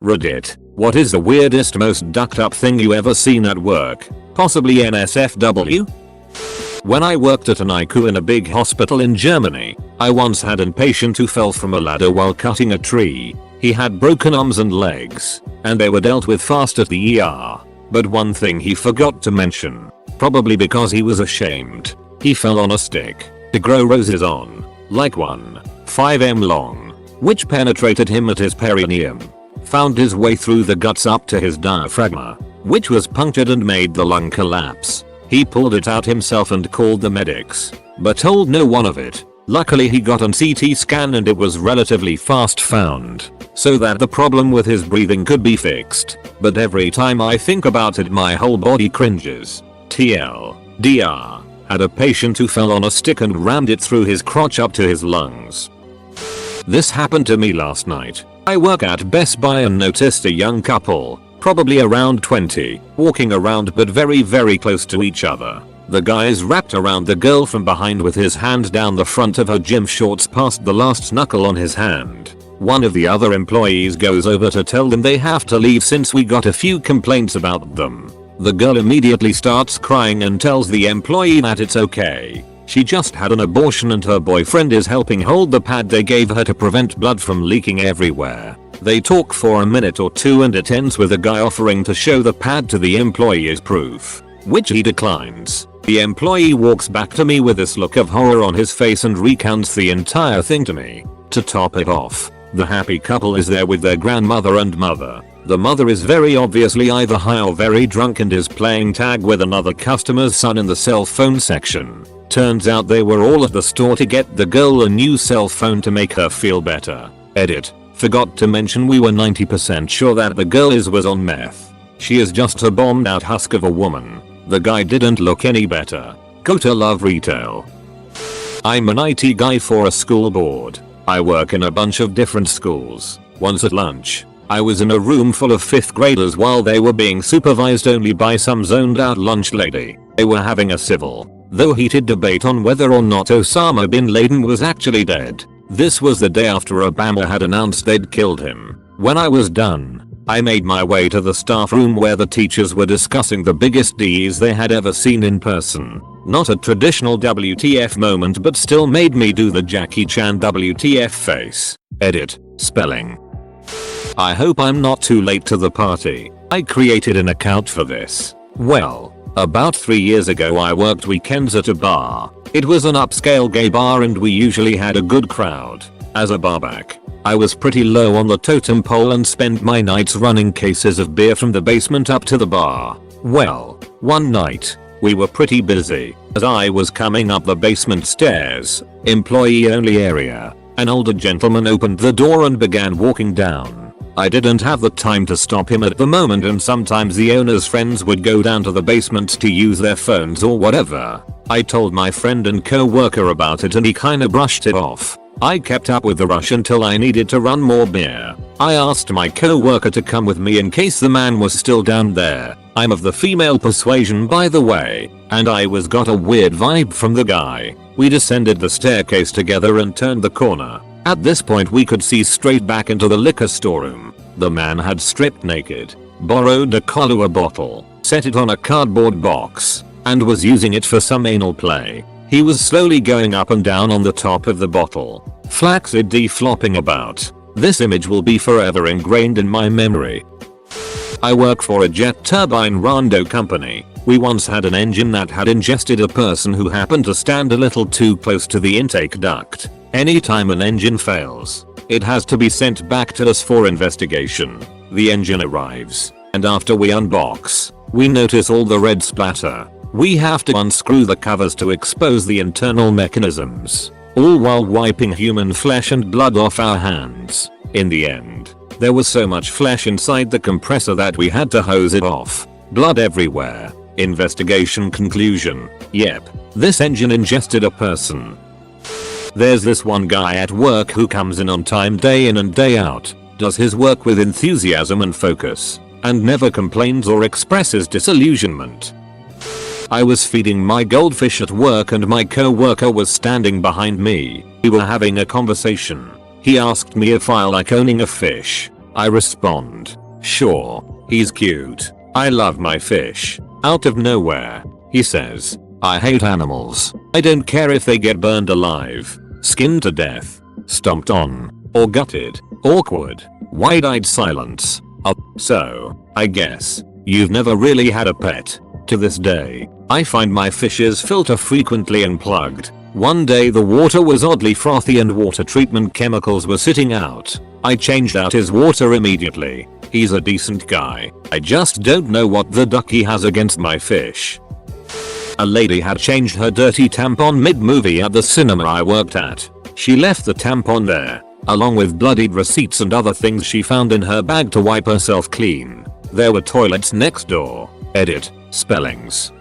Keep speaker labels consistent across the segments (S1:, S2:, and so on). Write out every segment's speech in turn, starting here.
S1: Reddit. What is the weirdest, most ducked up thing you ever seen at work? Possibly NSFW? When I worked at an ICU in a big hospital in Germany, I once had a patient who fell from a ladder while cutting a tree. He had broken arms and legs, and they were dealt with fast at the ER. But one thing he forgot to mention, probably because he was ashamed, he fell on a stick to grow roses on, like one 5 m long, which penetrated him at his perineum, found his way through the guts up to his diaphragm, which was punctured and made the lung collapse. He pulled it out himself and called the medics, but told no one of it. Luckily he got an CT scan and it was relatively fast found, so that the problem with his breathing could be fixed. But every time I think about it my whole body cringes. TLDR. Had a patient who fell on a stick and rammed it through his crotch up to his lungs. This happened to me last night. I work at Best Buy and noticed a young couple, probably around 20, walking around but very close to each other. The guy's wrapped around the girl from behind with his hand down the front of her gym shorts past the last knuckle on his hand. One of the other employees goes over to tell them they have to leave since we got a few complaints about them. The girl immediately starts crying and tells the employee that it's okay. She just had an abortion and her boyfriend is helping hold the pad they gave her to prevent blood from leaking everywhere. They talk for a minute or two and it ends with a guy offering to show the pad to the employee as proof, which he declines. The employee walks back to me with this look of horror on his face and recounts the entire thing to me. To top it off, the happy couple is there with their grandmother and mother. The mother is very obviously either high or very drunk and is playing tag with another customer's son in the cell phone section. Turns out they were all at the store to get the girl a new cell phone to make her feel better. Edit. Forgot to mention we were 90% sure that the girl was on meth. She is just a bombed out husk of a woman. The guy didn't look any better. Gotta love retail. I'm an IT guy for a school board. I work in a bunch of different schools. Once at lunch, I was in a room full of 5th graders while they were being supervised only by some zoned out lunch lady. They were having a civil, though heated debate on whether or not Osama bin Laden was actually dead. This was the day after Obama had announced they'd killed him. When I was done, I made my way to the staff room where the teachers were discussing the biggest D's they had ever seen in person. Not a traditional WTF moment but still made me do the Jackie Chan WTF face. Edit. Spelling. I hope I'm not too late to the party. I created an account for this. Well, about 3 years ago I worked weekends at a bar. It was an upscale gay bar and we usually had a good crowd. As a barback, I was pretty low on the totem pole and spent my nights running cases of beer from the basement up to the bar. Well, one night, we were pretty busy. As I was coming up the basement stairs, employee only area, an older gentleman opened the door and began walking down. I didn't have the time to stop him at the moment and sometimes the owner's friends would go down to the basement to use their phones or whatever. I told my friend and co-worker about it and he kinda brushed it off. I kept up with the rush until I needed to run more beer. I asked my co-worker to come with me in case the man was still down there. I'm of the female persuasion by the way, and I got a weird vibe from the guy. We descended the staircase together and turned the corner. At this point we could see straight back into the liquor storeroom. The man had stripped naked, borrowed a Kahlua bottle, set it on a cardboard box, and was using it for some anal play. He was slowly going up and down on the top of the bottle, flaccid D flopping about. This image will be forever ingrained in my memory. I work for a jet turbine rondo company. We once had an engine that had ingested a person who happened to stand a little too close to the intake duct. Anytime an engine fails, it has to be sent back to us for investigation. The engine arrives, and after we unbox, we notice all the red splatter. We have to unscrew the covers to expose the internal mechanisms, all while wiping human flesh and blood off our hands. In the end, there was so much flesh inside the compressor that we had to hose it off. Blood everywhere. Investigation conclusion. Yep, this engine ingested a person. There's this one guy at work who comes in on time day in and day out, does his work with enthusiasm and focus, and never complains or expresses disillusionment. I was feeding my goldfish at work and my co-worker was standing behind me. We were having a conversation. He asked me if I like owning a fish. I respond, "Sure, he's cute. I love my fish." Out of nowhere, he says, "I hate animals. I don't care if they get burned alive, skinned to death, stomped on, or gutted." Awkward, wide-eyed silence. So, I guess, you've never really had a pet. To this day, I find my fish's filter frequently unplugged. One day the water was oddly frothy and water treatment chemicals were sitting out. I changed out his water immediately. He's a decent guy. I just don't know what the ducky has against my fish. A lady had changed her dirty tampon mid-movie at the cinema I worked at. She left the tampon there, along with bloodied receipts and other things she found in her bag to wipe herself clean. There were toilets next door. Edit. Spellings.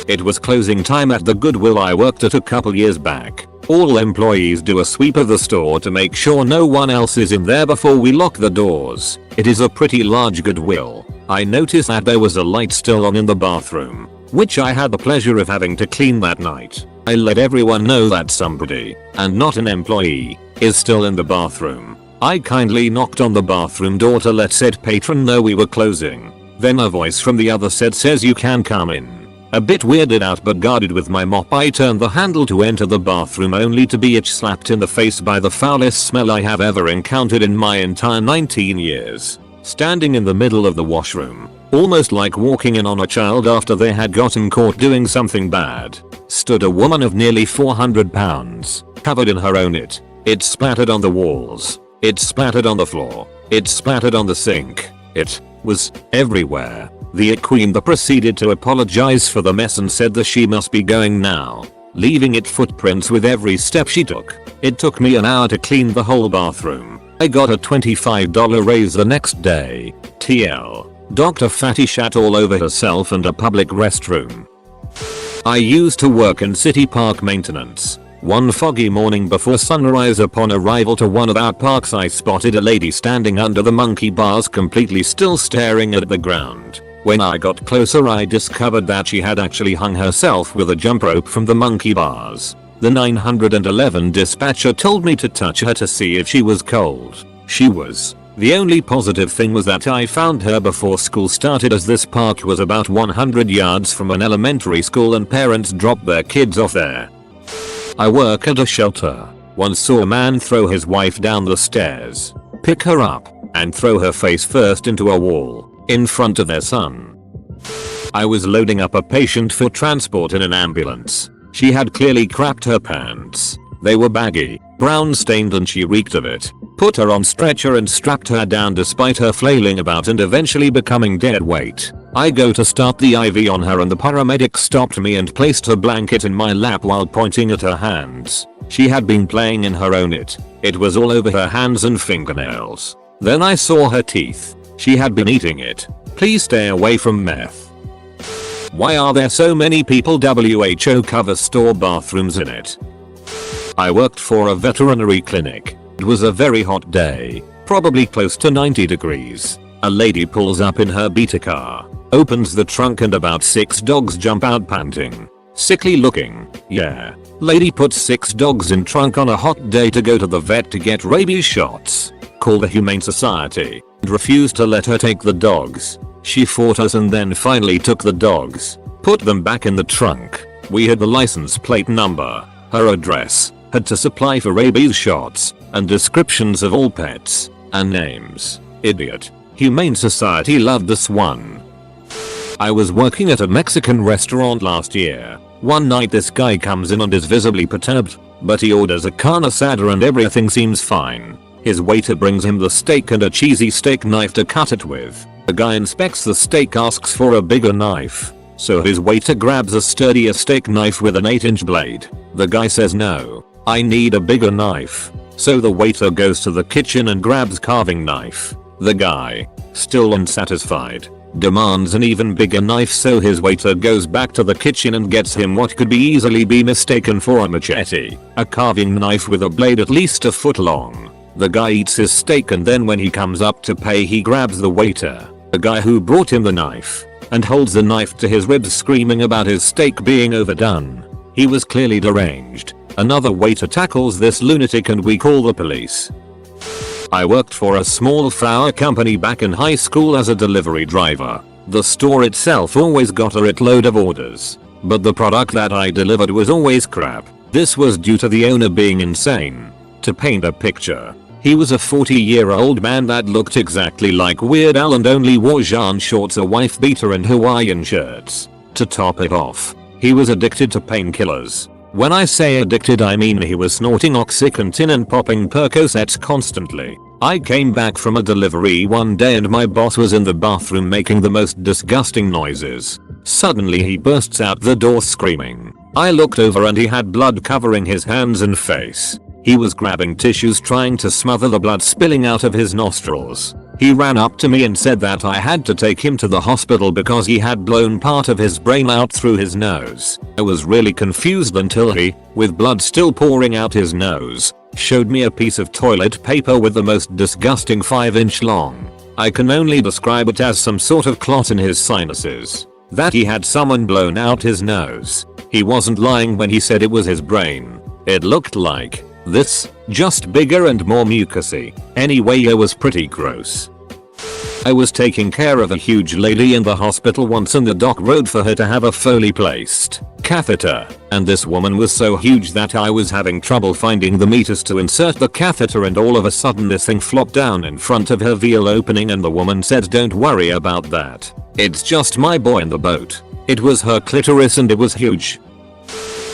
S1: It was closing time at the Goodwill I worked at a couple years back. All employees do a sweep of the store to make sure no one else is in there before we lock the doors. It is a pretty large Goodwill. I noticed that there was a light still on in the bathroom, which I had the pleasure of having to clean that night. I let everyone know that somebody, and not an employee, is still in the bathroom. I kindly knocked on the bathroom door to let said patron know we were closing. Then a voice from the other set says you can come in. A bit weirded out but guarded with my mop, I turned the handle to enter the bathroom only to be slapped in the face by the foulest smell I have ever encountered in my entire 19 years. Standing in the middle of the washroom, almost like walking in on a child after they had gotten caught doing something bad, stood a woman of nearly 400 pounds, covered in her own it. It splattered on the walls. It splattered on the floor. It splattered on the sink. It was everywhere. The queen proceeded to apologize for the mess and said that she must be going now, leaving it footprints with every step she took. It took me an hour to clean the whole bathroom. I got a $25 raise the next day. TL. Dr. Fatty shat all over herself and a public restroom. I used to work in city park maintenance. One foggy morning before sunrise, upon arrival to one of our parks, I spotted a lady standing under the monkey bars completely still staring at the ground. When I got closer I discovered that she had actually hung herself with a jump rope from the monkey bars. The 911 dispatcher told me to touch her to see if she was cold. She was. The only positive thing was that I found her before school started, as this park was about 100 yards from an elementary school and parents dropped their kids off there. I work at a shelter. Once saw a man throw his wife down the stairs, pick her up, and throw her face first into a wall, in front of their son. I was loading up a patient for transport in an ambulance. She had clearly crapped her pants. They were baggy, brown stained, and she reeked of it. Put her on stretcher and strapped her down despite her flailing about and eventually becoming dead weight. I go to start the IV on her and the paramedic stopped me and placed her blanket in my lap while pointing at her hands. She had been playing in her own it. It was all over her hands and fingernails. Then I saw her teeth. She had been eating it. Please stay away from meth. Why are there so many people WHO cover store bathrooms in it? I worked for a veterinary clinic. It was a very hot day, probably close to 90 degrees. A lady pulls up in her beater car, opens the trunk, and about 6 dogs jump out panting. Sickly looking. Yeah. Lady puts 6 dogs in trunk on a hot day to go to the vet to get rabies shots. Called the Humane Society and refused to let her take the dogs. She fought us and then finally took the dogs, put them back in the trunk. We had the license plate number, her address, had to supply for rabies shots, and descriptions of all pets, and names. Idiot. Humane Society loved this one. I was working at a Mexican restaurant last year. One night this guy comes in and is visibly perturbed, but he orders a carne asada and everything seems fine. His waiter brings him the steak and a cheesy steak knife to cut it with. The guy inspects the steak, asks for a bigger knife. So his waiter grabs a sturdier steak knife with an 8-inch blade. The guy says no, I need a bigger knife. So the waiter goes to the kitchen and grabs carving knife. The guy, still unsatisfied, demands an even bigger knife, so his waiter goes back to the kitchen and gets him what could easily be mistaken for a machete, a carving knife with a blade at least a foot long. The guy eats his steak and then when he comes up to pay he grabs the waiter, the guy who brought him the knife, and holds the knife to his ribs screaming about his steak being overdone. He was clearly deranged. Another waiter tackles this lunatic and we call the police. I worked for a small flower company back in high school as a delivery driver. The store itself always got a shitload of orders, but the product that I delivered was always crap. This was due to the owner being insane. To paint a picture, he was a 40-year-old man that looked exactly like Weird Al and only wore jean shorts, a wife beater and Hawaiian shirts. To top it off, he was addicted to painkillers. When I say addicted, I mean he was snorting Oxycontin and popping Percocets constantly. I came back from a delivery one day and my boss was in the bathroom making the most disgusting noises. Suddenly he bursts out the door screaming. I looked over and he had blood covering his hands and face. He was grabbing tissues trying to smother the blood spilling out of his nostrils. He ran up to me and said that I had to take him to the hospital because he had blown part of his brain out through his nose. I was really confused until he, with blood still pouring out his nose, showed me a piece of toilet paper with the most disgusting 5-inch long. I can only describe it as some sort of clot in his sinuses. That he had someone blown out his nose. He wasn't lying when he said it was his brain. It looked like this, just bigger and more mucousy. Anyway, it was pretty gross. I was taking care of a huge lady in the hospital once and the doc wrote for her to have a Foley placed catheter, and this woman was so huge that I was having trouble finding the meters to insert the catheter, and all of a sudden this thing flopped down in front of her veal opening and the woman said, "Don't worry about that. It's just my boy in the boat." It was her clitoris and it was huge.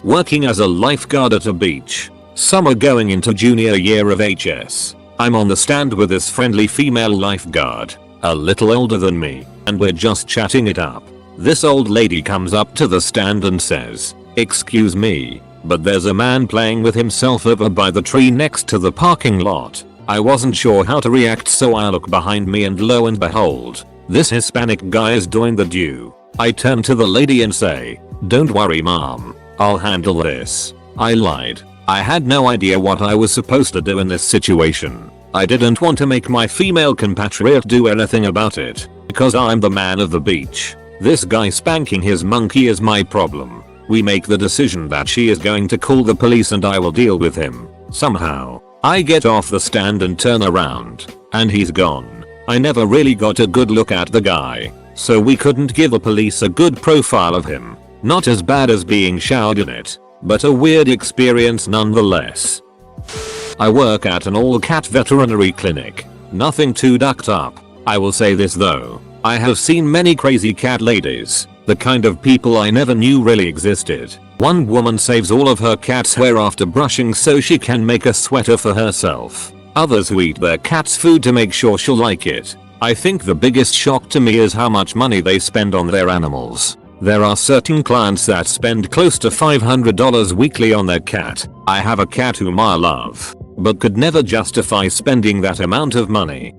S1: Working as a lifeguard at a beach. Summer going into junior year of HS. I'm on the stand with this friendly female lifeguard, a little older than me, and we're just chatting it up. This old lady comes up to the stand and says, "Excuse me, but there's a man playing with himself over by the tree next to the parking lot." I wasn't sure how to react, so I look behind me and lo and behold, this Hispanic guy is doing the do. I turn to the lady and say, "Don't worry mom, I'll handle this." I lied. I had no idea what I was supposed to do in this situation. I didn't want to make my female compatriot do anything about it, because I'm the man of the beach. This guy spanking his monkey is my problem. We make the decision that she is going to call the police and I will deal with him. Somehow, I get off the stand and turn around, and he's gone. I never really got a good look at the guy, so we couldn't give the police a good profile of him. Not as bad as being showered in it, but a weird experience nonetheless. I work at an all-cat veterinary clinic. Nothing too ducked up. I will say this though, I have seen many crazy cat ladies, the kind of people I never knew really existed. One woman saves all of her cat's hair after brushing so she can make a sweater for herself. Others who eat their cat's food to make sure she'll like it. I think the biggest shock to me is how much money they spend on their animals. There are certain clients that spend close to $500 weekly on their cat. I have a cat whom I love, but could never justify spending that amount of money.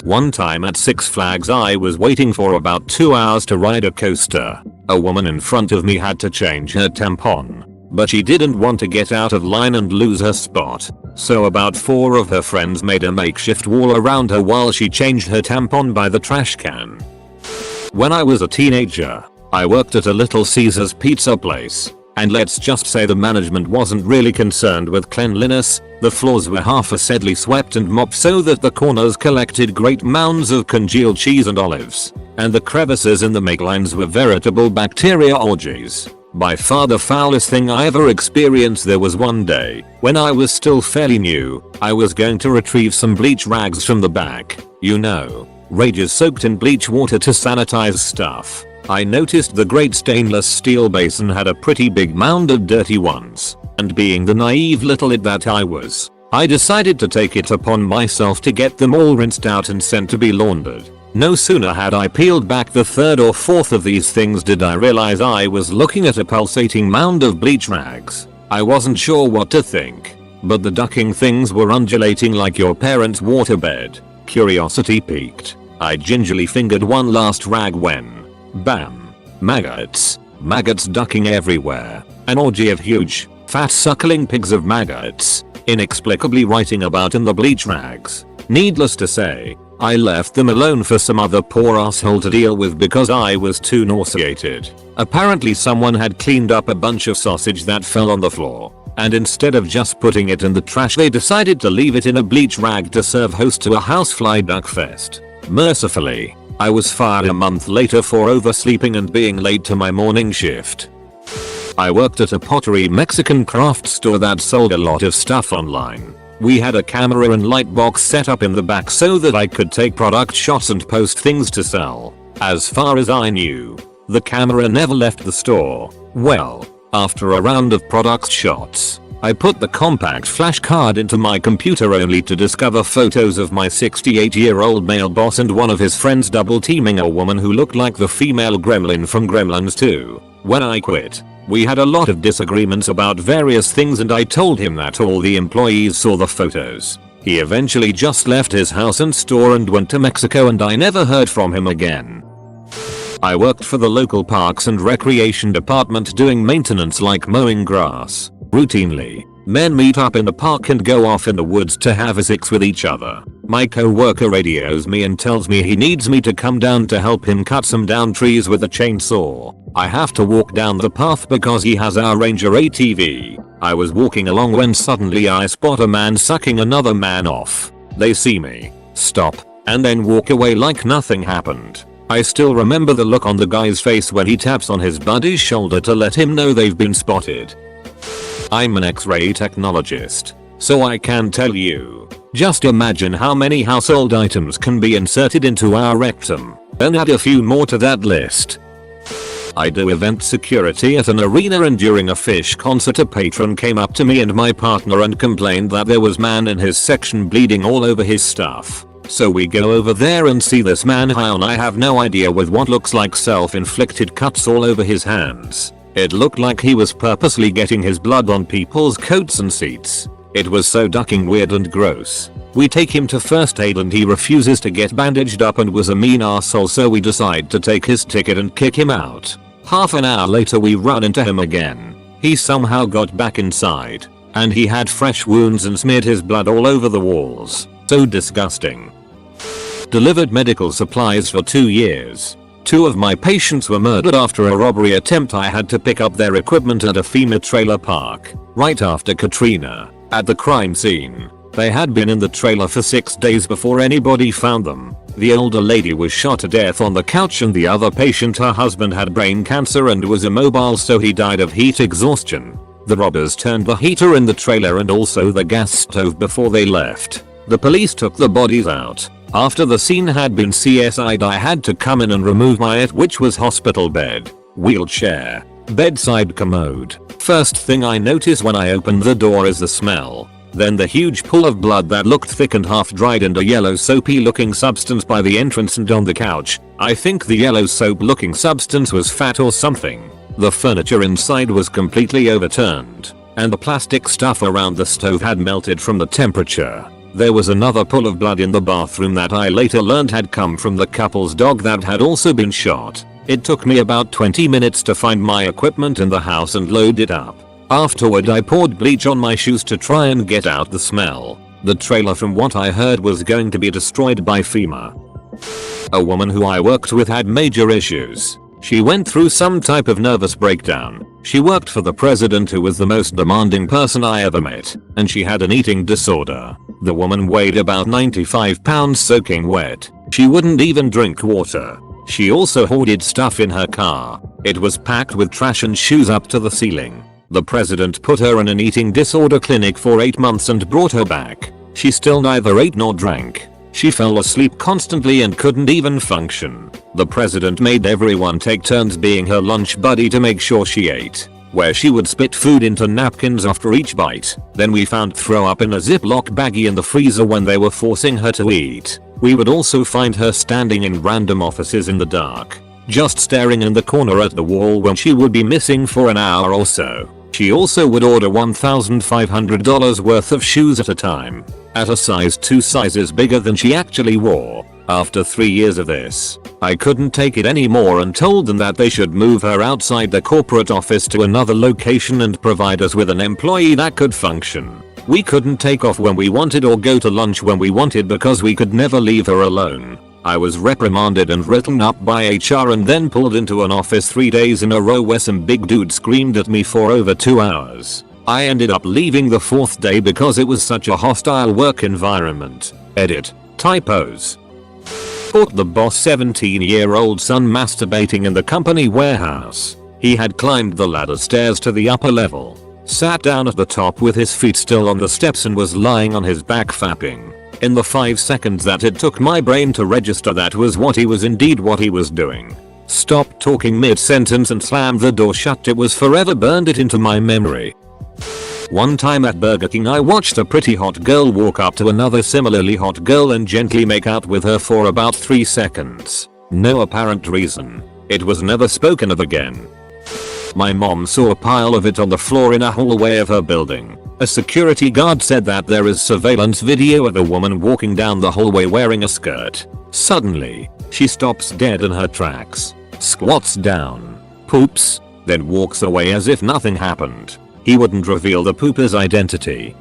S1: One time at Six Flags I was waiting for about 2 hours to ride a coaster. A woman in front of me had to change her tampon, but she didn't want to get out of line and lose her spot. So about 4 of her friends made a makeshift wall around her while she changed her tampon by the trash can. When I was a teenager, I worked at a Little Caesars pizza place, and let's just say the management wasn't really concerned with cleanliness. The floors were half-assedly swept and mopped so that the corners collected great mounds of congealed cheese and olives, and the crevices in the make lines were veritable bacteria orgies. By far the foulest thing I ever experienced. There was one day, when I was still fairly new, I was going to retrieve some bleach rags from the back. You know, rages soaked in bleach water to sanitize stuff. I noticed the great stainless steel basin had a pretty big mound of dirty ones, and being the naive little it that I was, I decided to take it upon myself to get them all rinsed out and sent to be laundered. No sooner had I peeled back the 3rd or 4th of these things did I realize I was looking at a pulsating mound of bleach rags. I wasn't sure what to think, but the ducking things were undulating like your parents' waterbed. Curiosity piqued. I gingerly fingered one last rag when, bam! Maggots. Maggots ducking everywhere. An orgy of huge, fat suckling pigs of maggots, inexplicably writing about in the bleach rags. Needless to say, I left them alone for some other poor asshole to deal with because I was too nauseated. Apparently someone had cleaned up a bunch of sausage that fell on the floor, and instead of just putting it in the trash they decided to leave it in a bleach rag to serve host to a housefly duck fest. Mercifully, I was fired a month later for oversleeping and being late to my morning shift. I worked at a pottery Mexican craft store that sold a lot of stuff online. We had a camera and light box set up in the back so that I could take product shots and post things to sell. As far as I knew, the camera never left the store. Well, after a round of product shots, I put the compact flash card into my computer only to discover photos of my 68-year-old male boss and one of his friends double teaming a woman who looked like the female gremlin from Gremlins 2. When I quit, we had a lot of disagreements about various things and I told him that all the employees saw the photos. He eventually just left his house and store and went to Mexico and I never heard from him again. I worked for the local parks and recreation department doing maintenance like mowing grass. Routinely, men meet up in the park and go off in the woods to have sex with each other. My co-worker radios me and tells me he needs me to come down to help him cut some down trees with a chainsaw. I have to walk down the path because he has our Ranger ATV. I was walking along when suddenly I spot a man sucking another man off. They see me, stop, and then walk away like nothing happened. I still remember the look on the guy's face when he taps on his buddy's shoulder to let him know they've been spotted. I'm an X-ray technologist, so I can tell you. Just imagine how many household items can be inserted into our rectum, and add a few more to that list. I do event security at an arena and during a Fish concert a patron came up to me and my partner and complained that there was man in his section bleeding all over his stuff. So we go over there and see this man high on I have no idea with what looks like self-inflicted cuts all over his hands. It looked like he was purposely getting his blood on people's coats and seats. It was so ducking weird and gross. We take him to first aid and he refuses to get bandaged up and was a mean arsehole, so we decide to take his ticket and kick him out. Half an hour later we run into him again. He somehow got back inside, and he had fresh wounds and smeared his blood all over the walls. So disgusting. Delivered medical supplies for 2 years. 2 of my patients were murdered after a robbery attempt. I had to pick up their equipment at a FEMA trailer park right after Katrina. At the crime scene, they had been in the trailer for 6 days before anybody found them. The older lady was shot to death on the couch and the other patient, her husband, had brain cancer and was immobile, so he died of heat exhaustion. The robbers turned the heater in the trailer and also the gas stove before they left. The police took the bodies out. After the scene had been CSI'd, I had to come in and remove my it, which was hospital bed, wheelchair, bedside commode. First thing I notice when I open the door is the smell. Then the huge pool of blood that looked thick and half dried and a yellow soapy looking substance by the entrance and on the couch. I think the yellow soap looking substance was fat or something. The furniture inside was completely overturned, and the plastic stuff around the stove had melted from the temperature. There was another pool of blood in the bathroom that I later learned had come from the couple's dog that had also been shot. It took me about 20 minutes to find my equipment in the house and load it up. Afterward I poured bleach on my shoes to try and get out the smell. The trailer, from what I heard, was going to be destroyed by FEMA. A woman who I worked with had major issues. She went through some type of nervous breakdown. She worked for the president, who was the most demanding person I ever met, and she had an eating disorder. The woman weighed about 95 pounds soaking wet. She wouldn't even drink water. She also hoarded stuff in her car. It was packed with trash and shoes up to the ceiling. The president put her in an eating disorder clinic for 8 months and brought her back. She still neither ate nor drank. She fell asleep constantly and couldn't even function. The president made everyone take turns being her lunch buddy to make sure she ate, where she would spit food into napkins after each bite. Then we found throw up in a Ziploc baggie in the freezer when they were forcing her to eat. We would also find her standing in random offices in the dark, just staring in the corner at the wall when she would be missing for an hour or so. She also would order $1,500 worth of shoes at a time, at a size 2 sizes bigger than she actually wore. After 3 years of this, I couldn't take it anymore and told them that they should move her outside the corporate office to another location and provide us with an employee that could function. We couldn't take off when we wanted or go to lunch when we wanted because we could never leave her alone. I was reprimanded and written up by HR and then pulled into an office 3 days in a row where some big dude screamed at me for over 2 hours. I ended up leaving the 4th day because it was such a hostile work environment. Edit. Typos. Caught the boss 17-year-old son masturbating in the company warehouse. He had climbed the ladder stairs to the upper level, sat down at the top with his feet still on the steps and was lying on his back fapping. In the 5 seconds that it took my brain to register that was what he was doing. Stopped talking mid-sentence and slammed the door shut. It was forever burned it into my memory. One time at Burger King I watched a pretty hot girl walk up to another similarly hot girl and gently make out with her for about 3 seconds. No apparent reason. It was never spoken of again. My mom saw a pile of it on the floor in a hallway of her building. A security guard said that there is surveillance video of a woman walking down the hallway wearing a skirt. Suddenly, she stops dead in her tracks, squats down, poops, then walks away as if nothing happened. He wouldn't reveal the pooper's identity.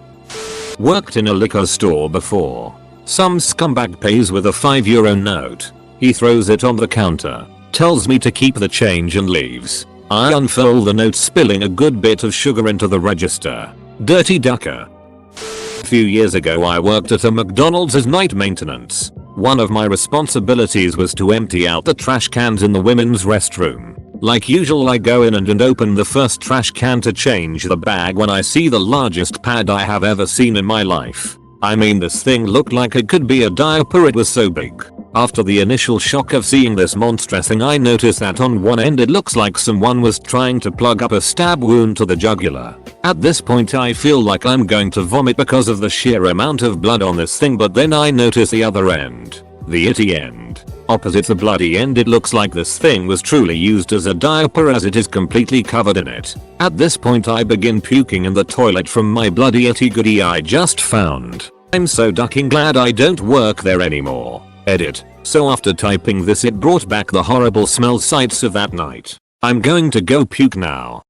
S1: Worked in a liquor store before. Some scumbag pays with a €5 note. He throws it on the counter, tells me to keep the change and leaves. I unfold the note, spilling a good bit of sugar into the register. Dirty ducker. A few years ago I worked at a McDonald's as night maintenance. One of my responsibilities was to empty out the trash cans in the women's restroom. Like usual I go in and open the first trash can to change the bag when I see the largest pad I have ever seen in my life. I mean, this thing looked like it could be a diaper, it was so big. After the initial shock of seeing this monstrous thing, I noticed that on one end it looks like someone was trying to plug up a stab wound to the jugular. At this point I feel like I'm going to vomit because of the sheer amount of blood on this thing, but then I notice the other end. The itty end. Opposite the bloody end, it looks like this thing was truly used as a diaper as it is completely covered in it. At this point I begin puking in the toilet from my bloody itty goodie I just found. I'm so ducking glad I don't work there anymore. Edit. So after typing this it brought back the horrible smell sights of that night. I'm going to go puke now.